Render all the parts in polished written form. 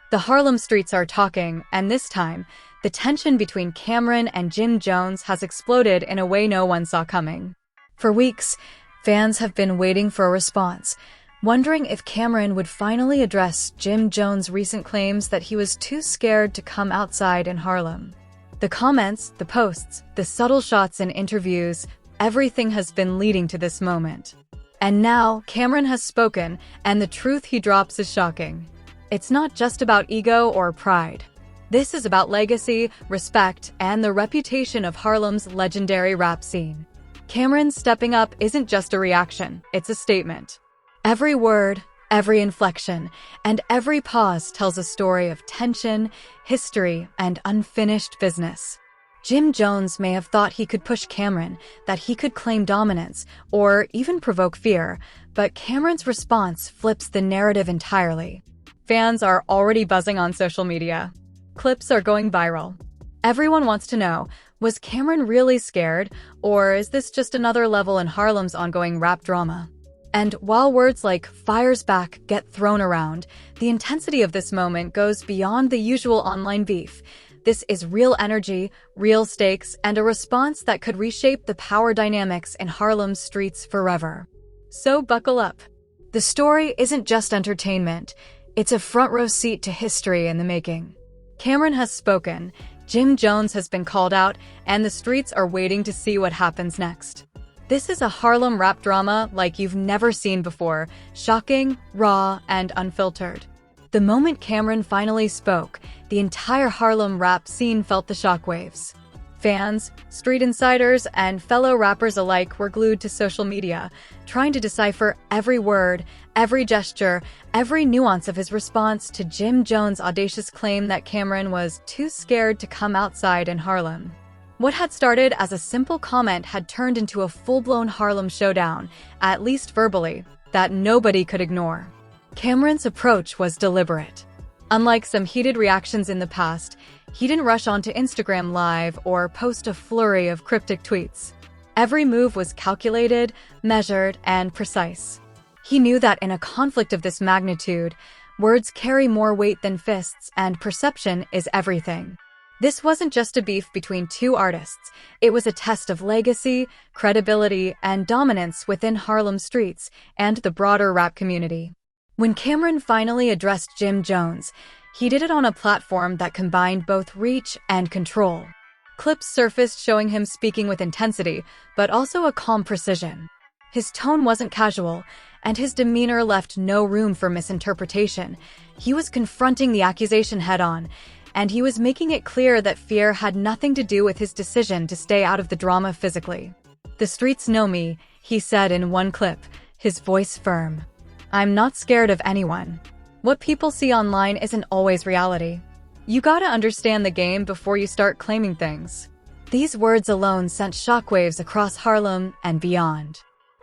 The Harlem streets are talking, and this time, the tension between Camron and Jim Jones has exploded in a way no one saw coming. For weeks, fans have been waiting for a response, wondering if Camron would finally address Jim Jones' recent claims that he was too scared to come outside in Harlem. The comments, the posts, the subtle shots in interviews, everything has been leading to this moment. And now, Camron has spoken, and the truth he drops is shocking. It's not just about ego or pride. This is about legacy, respect, and the reputation of Harlem's legendary rap scene. Camron stepping up isn't just a reaction, it's a statement. Every word, every inflection, and every pause tells a story of tension, history, and unfinished business. Jim Jones may have thought he could push Camron, that he could claim dominance, or even provoke fear, but Camron's response flips the narrative entirely. Fans are already buzzing on social media. Clips are going viral. Everyone wants to know, was Camron really scared, or is this just another level in Harlem's ongoing rap drama? And while words like "fires back" get thrown around, the intensity of this moment goes beyond the usual online beef. This is real energy, real stakes, and a response that could reshape the power dynamics in Harlem's streets forever. So buckle up. The story isn't just entertainment. It's a front-row seat to history in the making. Camron has spoken, Jim Jones has been called out, and the streets are waiting to see what happens next. This is a Harlem rap drama like you've never seen before, shocking, raw, and unfiltered. The moment Camron finally spoke, the entire Harlem rap scene felt the shockwaves. Fans, street insiders, and fellow rappers alike were glued to social media, trying to decipher every word, every gesture, every nuance of his response to Jim Jones' audacious claim that Camron was too scared to come outside in Harlem. What had started as a simple comment had turned into a full-blown Harlem showdown, at least verbally, that nobody could ignore. Camron's approach was deliberate. Unlike some heated reactions in the past, he didn't rush onto Instagram Live or post a flurry of cryptic tweets. Every move was calculated, measured, and precise. He knew that in a conflict of this magnitude, words carry more weight than fists, and perception is everything. This wasn't just a beef between two artists. It was a test of legacy, credibility, and dominance within Harlem streets and the broader rap community. When Camron finally addressed Jim Jones, he did it on a platform that combined both reach and control. Clips surfaced showing him speaking with intensity, but also a calm precision. His tone wasn't casual, and his demeanor left no room for misinterpretation. He was confronting the accusation head-on, and he was making it clear that fear had nothing to do with his decision to stay out of the drama physically. "The streets know me," he said in one clip, his voice firm. "I'm not scared of anyone. What people see online isn't always reality. You gotta understand the game before you start claiming things." These words alone sent shockwaves across Harlem and beyond.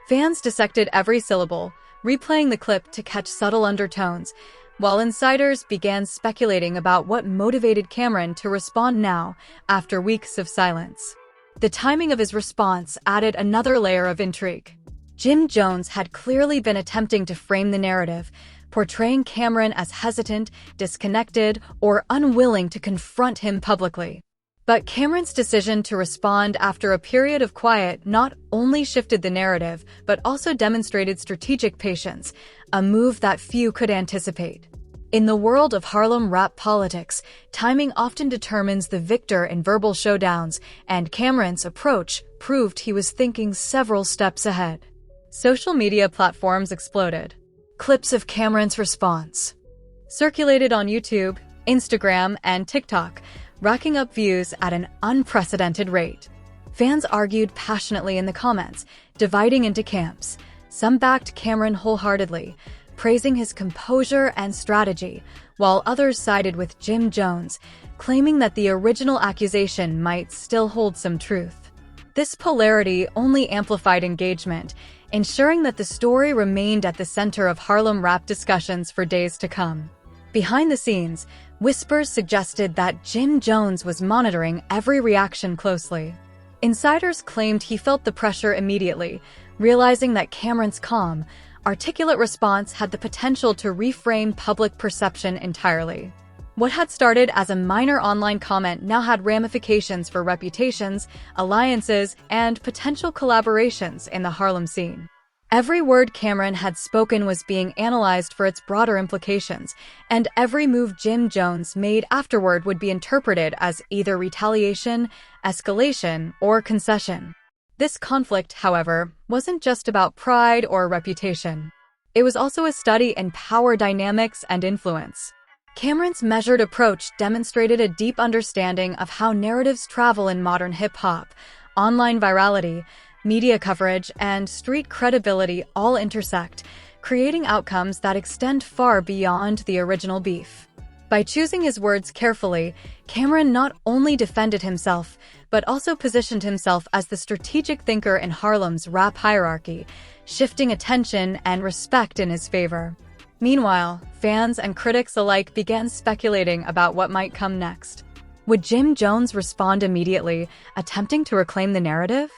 Fans dissected every syllable, replaying the clip to catch subtle undertones, while insiders began speculating about what motivated Camron to respond now, after weeks of silence. The timing of his response added another layer of intrigue. Jim Jones had clearly been attempting to frame the narrative, portraying Camron as hesitant, disconnected, or unwilling to confront him publicly. But Camron's decision to respond after a period of quiet not only shifted the narrative, but also demonstrated strategic patience, a move that few could anticipate. In the world of Harlem rap politics, timing often determines the victor in verbal showdowns, and Camron's approach proved he was thinking several steps ahead. Social media platforms exploded. Clips of Camron's response circulated on YouTube, Instagram, and TikTok, racking up views at an unprecedented rate. Fans argued passionately in the comments, dividing into camps. Some backed Camron wholeheartedly, praising his composure and strategy, while others sided with Jim Jones, claiming that the original accusation might still hold some truth. This polarity only amplified engagement, ensuring that the story remained at the center of Harlem rap discussions for days to come. Behind the scenes, whispers suggested that Jim Jones was monitoring every reaction closely. Insiders claimed he felt the pressure immediately, realizing that Camron's calm, articulate response had the potential to reframe public perception entirely. What had started as a minor online comment now had ramifications for reputations, alliances, and potential collaborations in the Harlem scene. Every word Camron had spoken was being analyzed for its broader implications, and every move Jim Jones made afterward would be interpreted as either retaliation, escalation, or concession. This conflict, however, wasn't just about pride or reputation. It was also a study in power dynamics and influence. Camron's measured approach demonstrated a deep understanding of how narratives travel in modern hip-hop. Online virality, media coverage, and street credibility all intersect, creating outcomes that extend far beyond the original beef. By choosing his words carefully, Camron not only defended himself, but also positioned himself as the strategic thinker in Harlem's rap hierarchy, shifting attention and respect in his favor. Meanwhile, fans and critics alike began speculating about what might come next. Would Jim Jones respond immediately, attempting to reclaim the narrative?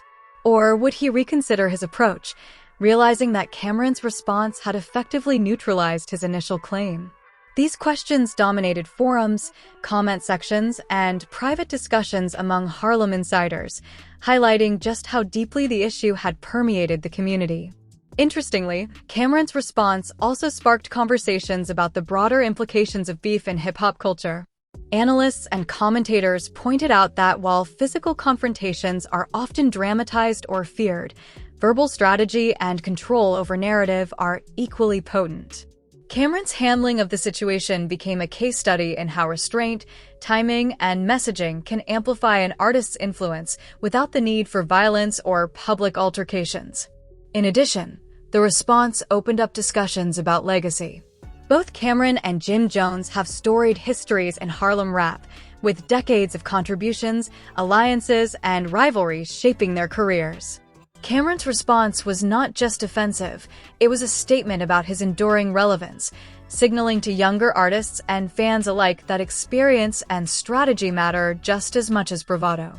Or would he reconsider his approach, realizing that Camron's response had effectively neutralized his initial claim? These questions dominated forums, comment sections, and private discussions among Harlem insiders, highlighting just how deeply the issue had permeated the community. Interestingly, Camron's response also sparked conversations about the broader implications of beef in hip-hop culture. Analysts and commentators pointed out that while physical confrontations are often dramatized or feared, verbal strategy and control over narrative are equally potent. Camron's handling of the situation became a case study in how restraint, timing, and messaging can amplify an artist's influence without the need for violence or public altercations. In addition, the response opened up discussions about legacy. Both Camron and Jim Jones have storied histories in Harlem rap, with decades of contributions, alliances, and rivalries shaping their careers. Camron's response was not just offensive, it was a statement about his enduring relevance, signaling to younger artists and fans alike that experience and strategy matter just as much as bravado.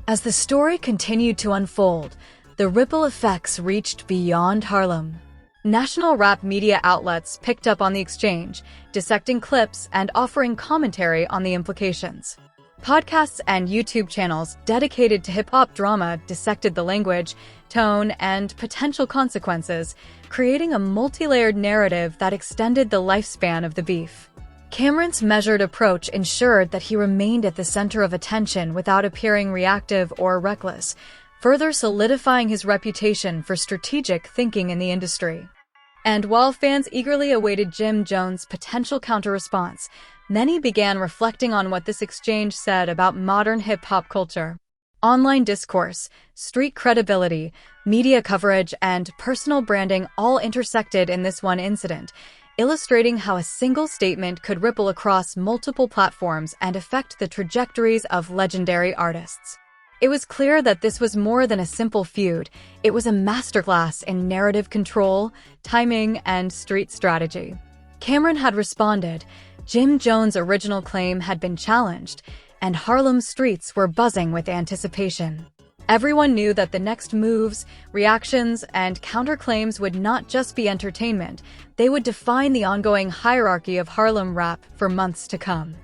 As the story continued to unfold, the ripple effects reached beyond Harlem. National rap media outlets picked up on the exchange, dissecting clips and offering commentary on the implications. Podcasts and YouTube channels dedicated to hip-hop drama dissected the language, tone, and potential consequences, creating a multi-layered narrative that extended the lifespan of the beef. Camron's measured approach ensured that he remained at the center of attention without appearing reactive or reckless, further solidifying his reputation for strategic thinking in the industry. And while fans eagerly awaited Jim Jones' potential counter-response, many began reflecting on what this exchange said about modern hip-hop culture. Online discourse, street credibility, media coverage, and personal branding all intersected in this one incident, illustrating how a single statement could ripple across multiple platforms and affect the trajectories of legendary artists. It was clear that this was more than a simple feud. It was a masterclass in narrative control, timing, and street strategy. Camron had responded, Jim Jones' original claim had been challenged, and Harlem's streets were buzzing with anticipation. Everyone knew that the next moves, reactions, and counterclaims would not just be entertainment, they would define the ongoing hierarchy of Harlem rap for months to come.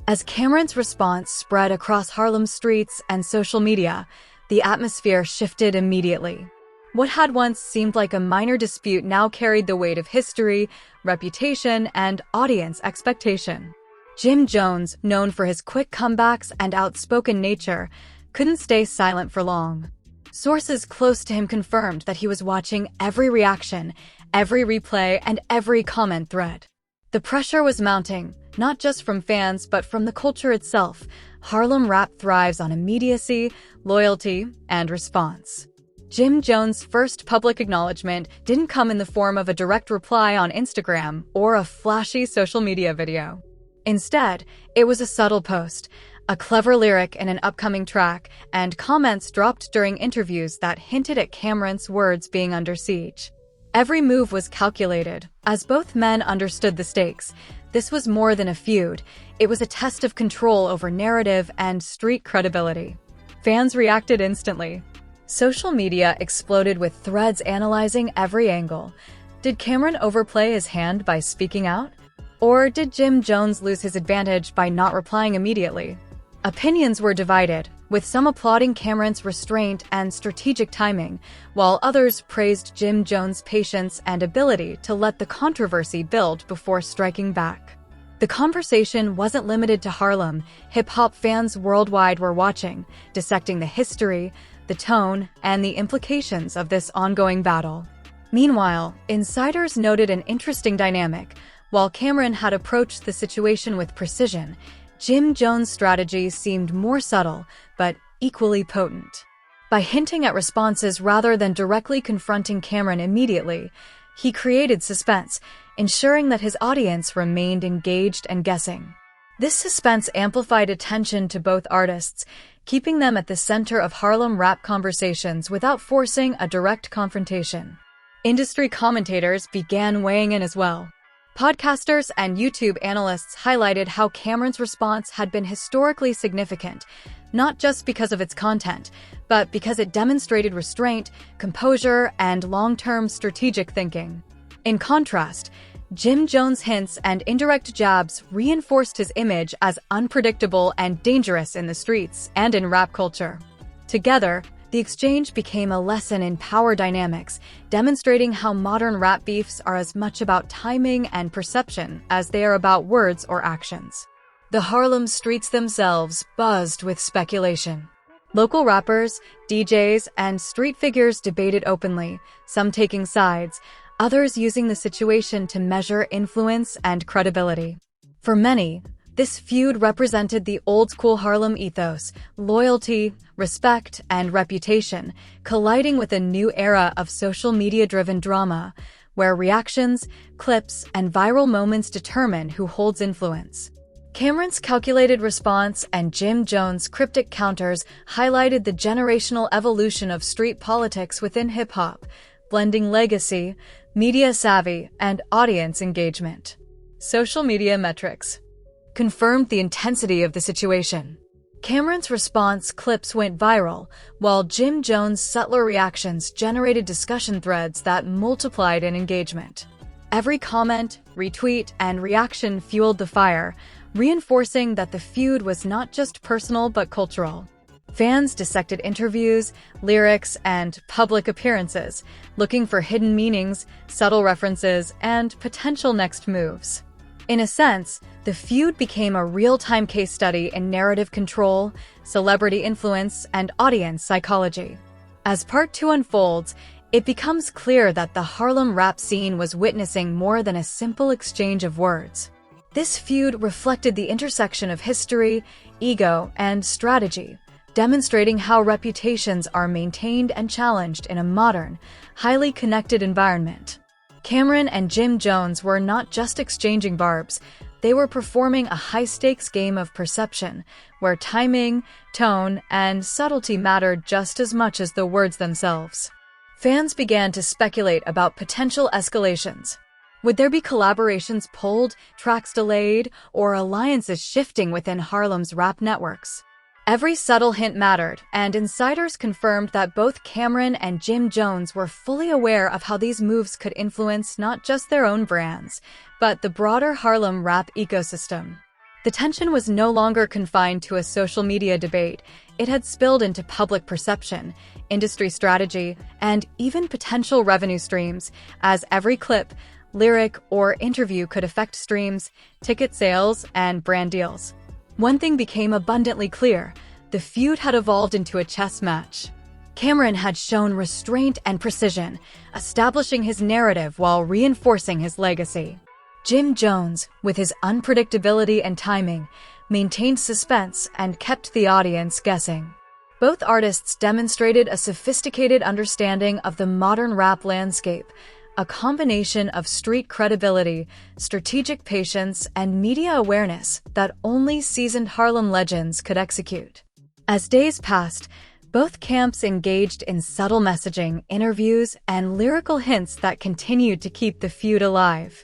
As Camron's response spread across Harlem streets and social media, the atmosphere shifted immediately. What had once seemed like a minor dispute now carried the weight of history, reputation, and audience expectation. Jim Jones, known for his quick comebacks and outspoken nature, couldn't stay silent for long. Sources close to him confirmed that he was watching every reaction, every replay, and every comment thread. The pressure was mounting, not just from fans but from the culture itself. Harlem rap thrives on immediacy, loyalty, and response. Jim Jones' first public acknowledgement didn't come in the form of a direct reply on Instagram or a flashy social media video. Instead, it was a subtle post, a clever lyric in an upcoming track, and comments dropped during interviews that hinted at Camron's words being under siege. Every move was calculated, as both men understood the stakes. This was more than a feud. It was a test of control over narrative and street credibility. Fans reacted instantly. Social media exploded with threads analyzing every angle. Did Camron overplay his hand by speaking out? Or did Jim Jones lose his advantage by not replying immediately? Opinions were divided, with some applauding Camron's restraint and strategic timing, while others praised Jim Jones' patience and ability to let the controversy build before striking back. The conversation wasn't limited to Harlem. Hip-hop fans worldwide were watching, dissecting the history, the tone, and the implications of this ongoing battle. Meanwhile, insiders noted an interesting dynamic. While Camron had approached the situation with precision, Jim Jones' strategy seemed more subtle, but equally potent. By hinting at responses rather than directly confronting Camron immediately, he created suspense, ensuring that his audience remained engaged and guessing. This suspense amplified attention to both artists, keeping them at the center of Harlem rap conversations without forcing a direct confrontation. Industry commentators began weighing in as well. Podcasters and YouTube analysts highlighted how Camron's response had been historically significant, not just because of its content, but because it demonstrated restraint, composure, and long-term strategic thinking. In contrast, Jim Jones' hints and indirect jabs reinforced his image as unpredictable and dangerous in the streets and in rap culture. Together, the exchange became a lesson in power dynamics, demonstrating how modern rap beefs are as much about timing and perception as they are about words or actions. The Harlem streets themselves buzzed with speculation. Local rappers, DJs, and street figures debated openly, some taking sides, others using the situation to measure influence and credibility. For many, this feud represented the old-school Harlem ethos, loyalty, respect, and reputation, colliding with a new era of social media-driven drama, where reactions, clips, and viral moments determine who holds influence. Camron's calculated response and Jim Jones' cryptic counters highlighted the generational evolution of street politics within hip-hop, blending legacy, media savvy, and audience engagement. Social media metrics confirmed the intensity of the situation. Camron's response clips went viral, while Jim Jones' subtler reactions generated discussion threads that multiplied in engagement. Every comment, retweet, and reaction fueled the fire, reinforcing that the feud was not just personal but cultural. Fans dissected interviews, lyrics, and public appearances, looking for hidden meanings, subtle references, and potential next moves. In a sense, the feud became a real-time case study in narrative control, celebrity influence, and audience psychology. As Part 2 unfolds, it becomes clear that the Harlem rap scene was witnessing more than a simple exchange of words. This feud reflected the intersection of history, ego, and strategy, demonstrating how reputations are maintained and challenged in a modern, highly connected environment. Camron and Jim Jones were not just exchanging barbs, they were performing a high-stakes game of perception, where timing, tone, and subtlety mattered just as much as the words themselves. Fans began to speculate about potential escalations. Would there be collaborations pulled, tracks delayed, or alliances shifting within Harlem's rap networks? Every subtle hint mattered, and insiders confirmed that both Camron and Jim Jones were fully aware of how these moves could influence not just their own brands, but the broader Harlem rap ecosystem. The tension was no longer confined to a social media debate. It had spilled into public perception, industry strategy, and even potential revenue streams, as every clip, lyric, or interview could affect streams, ticket sales, and brand deals. One thing became abundantly clear: the feud had evolved into a chess match. Camron had shown restraint and precision, establishing his narrative while reinforcing his legacy. Jim Jones, with his unpredictability and timing, maintained suspense and kept the audience guessing. Both artists demonstrated a sophisticated understanding of the modern rap landscape, a combination of street credibility, strategic patience, and media awareness that only seasoned Harlem legends could execute. As days passed, both camps engaged in subtle messaging, interviews, and lyrical hints that continued to keep the feud alive.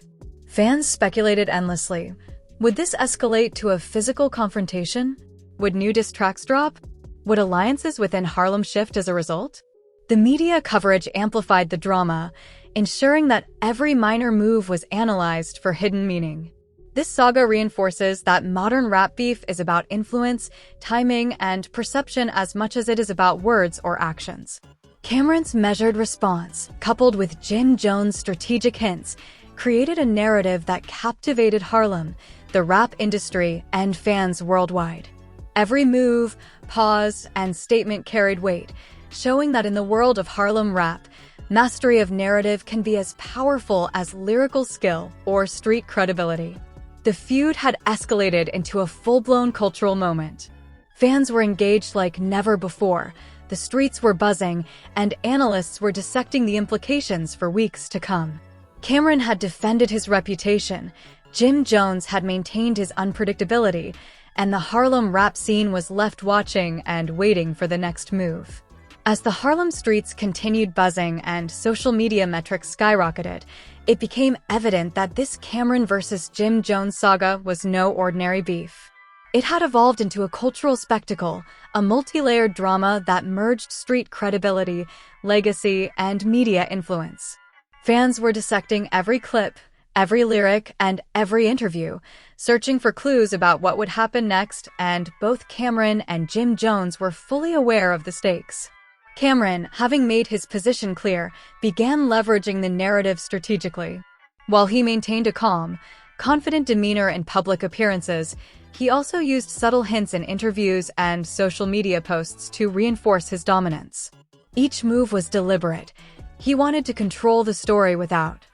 Fans speculated endlessly. Would this escalate to a physical confrontation? Would new diss tracks drop? Would alliances within Harlem shift as a result? The media coverage amplified the drama, ensuring that every minor move was analyzed for hidden meaning. This saga reinforces that modern rap beef is about influence, timing, and perception as much as it is about words or actions. Camron's measured response, coupled with Jim Jones' strategic hints, created a narrative that captivated Harlem, the rap industry, and fans worldwide. Every move, pause, and statement carried weight, showing that in the world of Harlem rap, mastery of narrative can be as powerful as lyrical skill or street credibility. The feud had escalated into a full-blown cultural moment. Fans were engaged like never before, the streets were buzzing, and analysts were dissecting the implications for weeks to come. Camron had defended his reputation, Jim Jones had maintained his unpredictability, and the Harlem rap scene was left watching and waiting for the next move. As the Harlem streets continued buzzing and social media metrics skyrocketed, it became evident that this Camron versus Jim Jones saga was no ordinary beef. It had evolved into a cultural spectacle, a multi-layered drama that merged street credibility, legacy, and media influence. Fans were dissecting every clip, every lyric, and every interview, searching for clues about what would happen next, and both Camron and Jim Jones were fully aware of the stakes. Camron, having made his position clear, began leveraging the narrative strategically. While he maintained a calm, confident demeanor in public appearances, he also used subtle hints in interviews and social media posts to reinforce his dominance. Each move was deliberate. He wanted to control the story without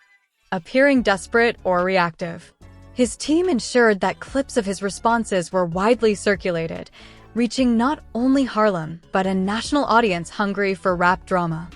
appearing desperate or reactive. His team ensured that clips of his responses were widely circulated, reaching not only Harlem, but a national audience hungry for rap drama.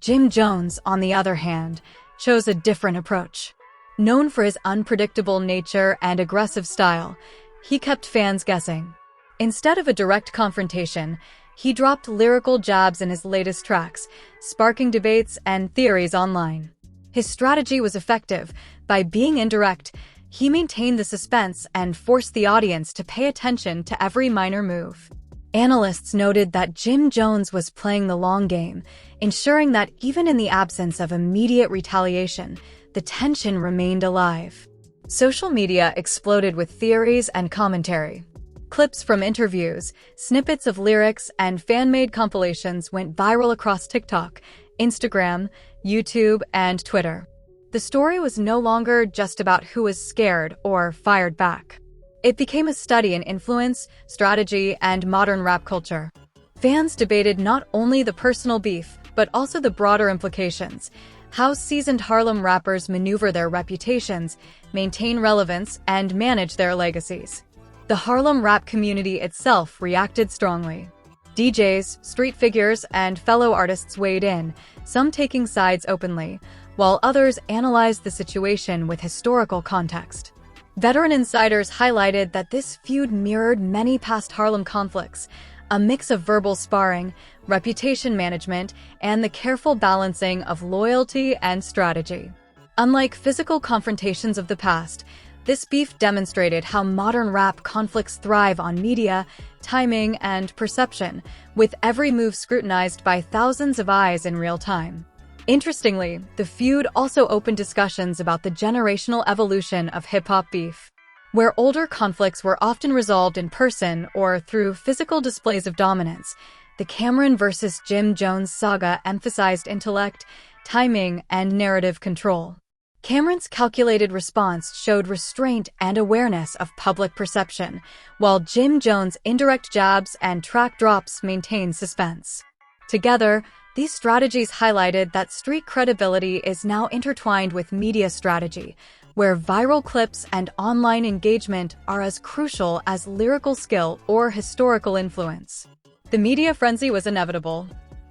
Jim Jones, on the other hand, chose a different approach. Known for his unpredictable nature and aggressive style, he kept fans guessing. Instead of a direct confrontation, he dropped lyrical jabs in his latest tracks, sparking debates and theories online. His strategy was effective. By being indirect, he maintained the suspense and forced the audience to pay attention to every minor move. Analysts noted that Jim Jones was playing the long game, ensuring that even in the absence of immediate retaliation, the tension remained alive. Social media exploded with theories and commentary. Clips from interviews, snippets of lyrics, and fan-made compilations went viral across TikTok, Instagram, YouTube, and Twitter. The story was no longer just about who was scared or fired back. It became a study in influence, strategy, and modern rap culture. Fans debated not only the personal beef, but also the broader implications: how seasoned Harlem rappers maneuver their reputations, maintain relevance, and manage their legacies. The Harlem rap community itself reacted strongly. DJs, street figures, and fellow artists weighed in, some taking sides openly, while others analyzed the situation with historical context. Veteran insiders highlighted that this feud mirrored many past Harlem conflicts, a mix of verbal sparring, reputation management, and the careful balancing of loyalty and strategy. Unlike physical confrontations of the past, this beef demonstrated how modern rap conflicts thrive on media, timing, and perception, with every move scrutinized by thousands of eyes in real time. Interestingly, the feud also opened discussions about the generational evolution of hip-hop beef. Where older conflicts were often resolved in person or through physical displays of dominance, the Camron versus Jim Jones saga emphasized intellect, timing, and narrative control. Camron's calculated response showed restraint and awareness of public perception, while Jim Jones' indirect jabs and track drops maintained suspense. Together, these strategies highlighted that street credibility is now intertwined with media strategy, where viral clips and online engagement are as crucial as lyrical skill or historical influence. The media frenzy was inevitable.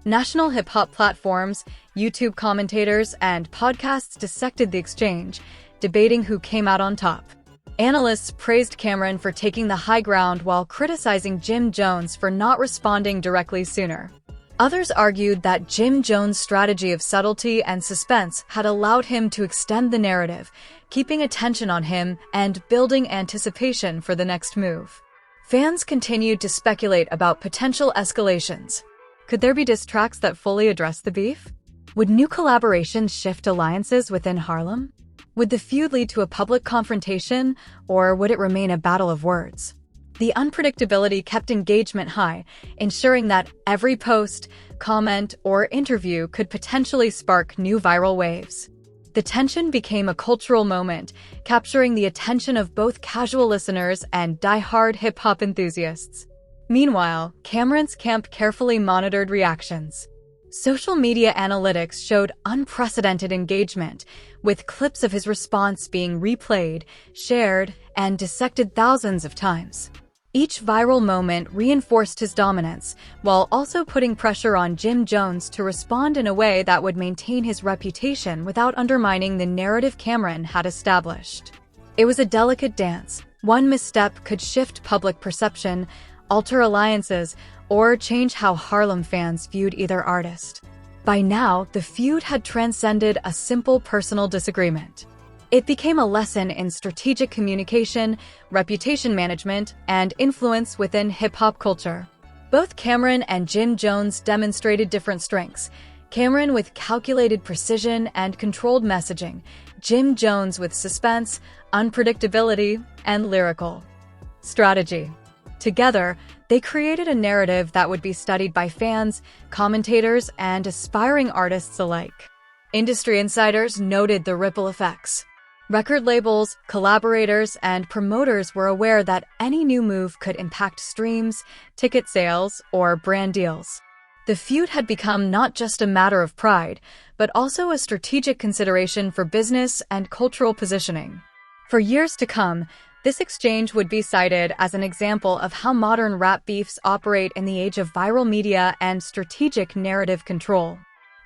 National hip-hop platforms, YouTube commentators, and podcasts dissected the exchange, debating who came out on top. Analysts praised Camron for taking the high ground while criticizing Jim Jones for not responding directly sooner. Others argued that Jim Jones' strategy of subtlety and suspense had allowed him to extend the narrative, keeping attention on him and building anticipation for the next move. Fans continued to speculate about potential escalations. Could there be diss tracks that fully address the beef? Would new collaborations shift alliances within Harlem? Would the feud lead to a public confrontation, or would it remain a battle of words? The unpredictability kept engagement high, ensuring that every post, comment, or interview could potentially spark new viral waves. The tension became a cultural moment, capturing the attention of both casual listeners and die-hard hip-hop enthusiasts. Meanwhile, Camron's camp carefully monitored reactions. Social media analytics showed unprecedented engagement, with clips of his response being replayed, shared, and dissected thousands of times. Each viral moment reinforced his dominance, while also putting pressure on Jim Jones to respond in a way that would maintain his reputation without undermining the narrative Camron had established. It was a delicate dance. One misstep could shift public perception, alter alliances, or change how Harlem fans viewed either artist. By now, the feud had transcended a simple personal disagreement. It became a lesson in strategic communication, reputation management, and influence within hip-hop culture. Both Camron and Jim Jones demonstrated different strengths. Camron with calculated precision and controlled messaging, Jim Jones with suspense, unpredictability, and lyrical strategy. Together, they created a narrative that would be studied by fans, commentators, and aspiring artists alike. Industry insiders noted the ripple effects. Record labels, collaborators, and promoters were aware that any new move could impact streams, ticket sales, or brand deals. The feud had become not just a matter of pride, but also a strategic consideration for business and cultural positioning. For years to come, this exchange would be cited as an example of how modern rap beefs operate in the age of viral media and strategic narrative control.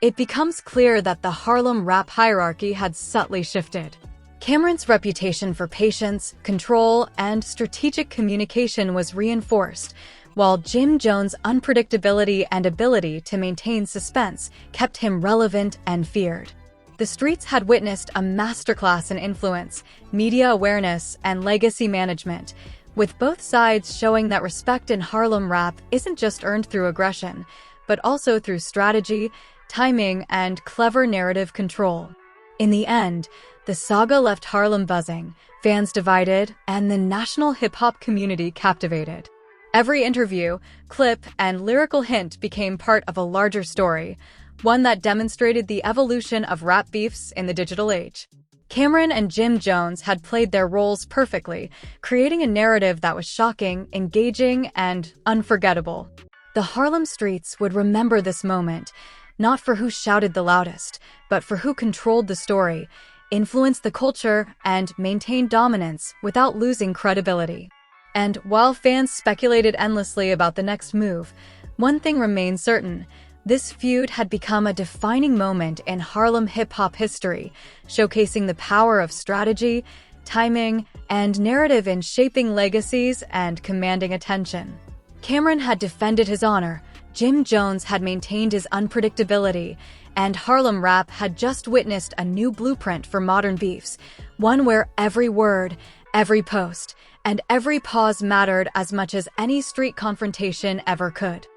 It becomes clear that the Harlem rap hierarchy had subtly shifted. Camron's reputation for patience, control, and strategic communication was reinforced, while Jim Jones' unpredictability and ability to maintain suspense kept him relevant and feared. The streets had witnessed a masterclass in influence, media awareness, and legacy management, with both sides showing that respect in Harlem rap isn't just earned through aggression, but also through strategy, timing, and clever narrative control. In the end, the saga left Harlem buzzing, fans divided, and the national hip-hop community captivated. Every interview, clip, and lyrical hint became part of a larger story, one that demonstrated the evolution of rap beefs in the digital age. Camron and Jim Jones had played their roles perfectly, creating a narrative that was shocking, engaging, and unforgettable. The Harlem streets would remember this moment, not for who shouted the loudest, but for who controlled the story, influenced the culture, and maintained dominance without losing credibility. And while fans speculated endlessly about the next move, one thing remained certain: this feud had become a defining moment in Harlem hip-hop history, showcasing the power of strategy, timing, and narrative in shaping legacies and commanding attention. Camron had defended his honor, Jim Jones had maintained his unpredictability, and Harlem rap had just witnessed a new blueprint for modern beefs, one where every word, every post, and every pause mattered as much as any street confrontation ever could.